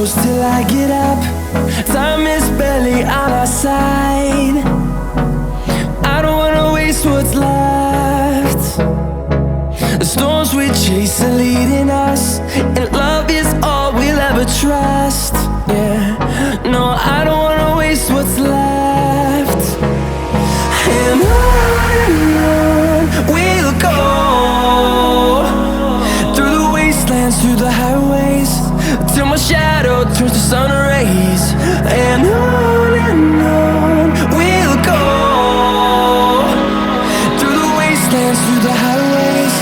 close till I get up. Time is barely on our side. I don't wanna waste what's left. The storms we chase are leading us, and love is all we'll ever trust. Yeah, no, I don't wanna waste what's left. And on we'll go, through the wastelands, through the highways, till my shadow turns to sun rays. And on we'll go, through the wastelands, through the highways,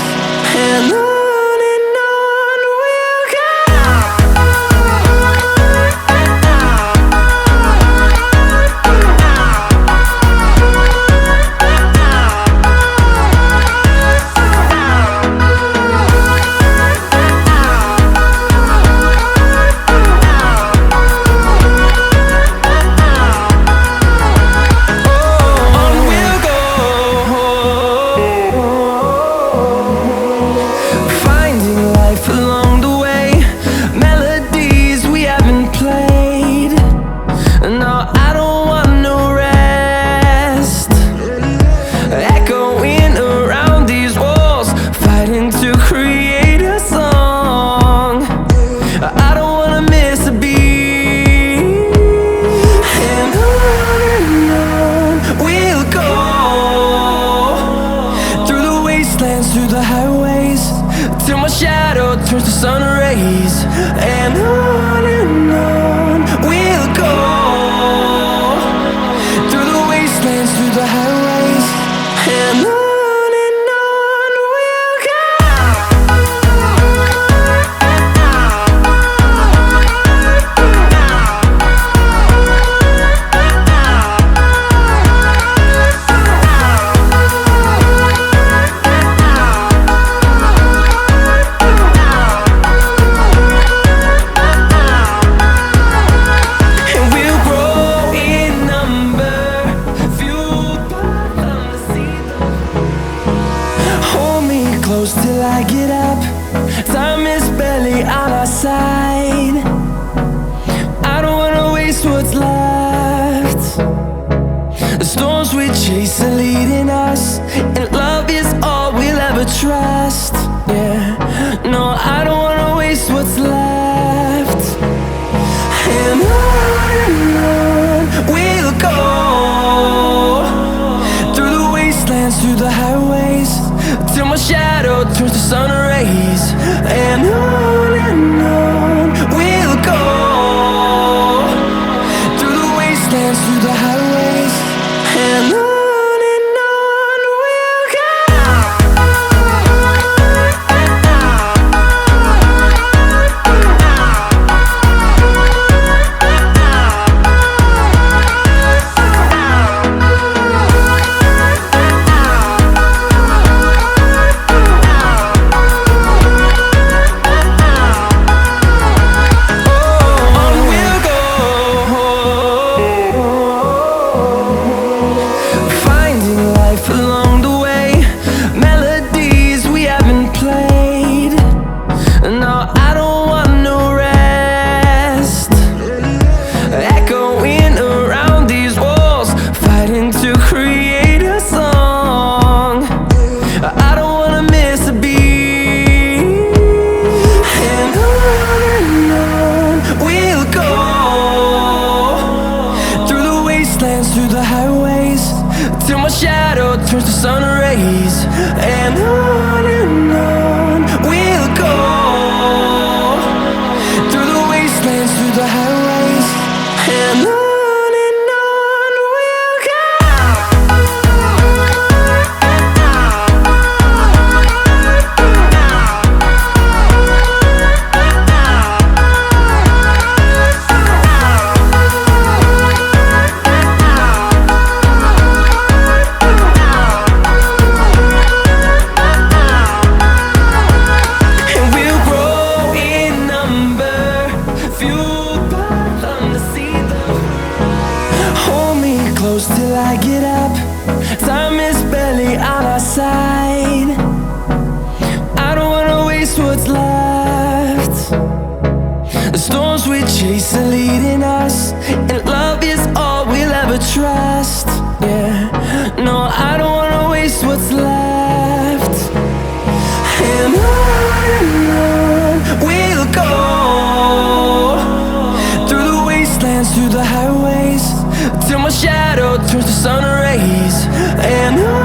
and on we'll go. Through the highways, till my shadow turns to sun rays. And on we'll go, through the wastelands, through the highways, and on we'll go. Close till I get up. Time is barely on our side. I don't wanna waste what's left. The storms we chase are leading us, and love is all we'll ever trust. Yeah, no, I don't wanna waste what's left. And on we'll go, through the wastelands, through the highways, till my shadow turns to sun rays. And on we'll go, through the wastelands, through the highways, and on we'll go. Through the highways, till my shadow turns to sun rays. And on we'll go, through the wastelands, through the highways, and on we'll go. Till I get up. Time is barely on our side. I don't wanna waste what's left. The storms we chase are leading us, and love is all we'll ever trust. Yeah, no, I don't wanna waste what's left. And on we'll go, through the wastelands, through the highways, till my shadow turns to sun rays. And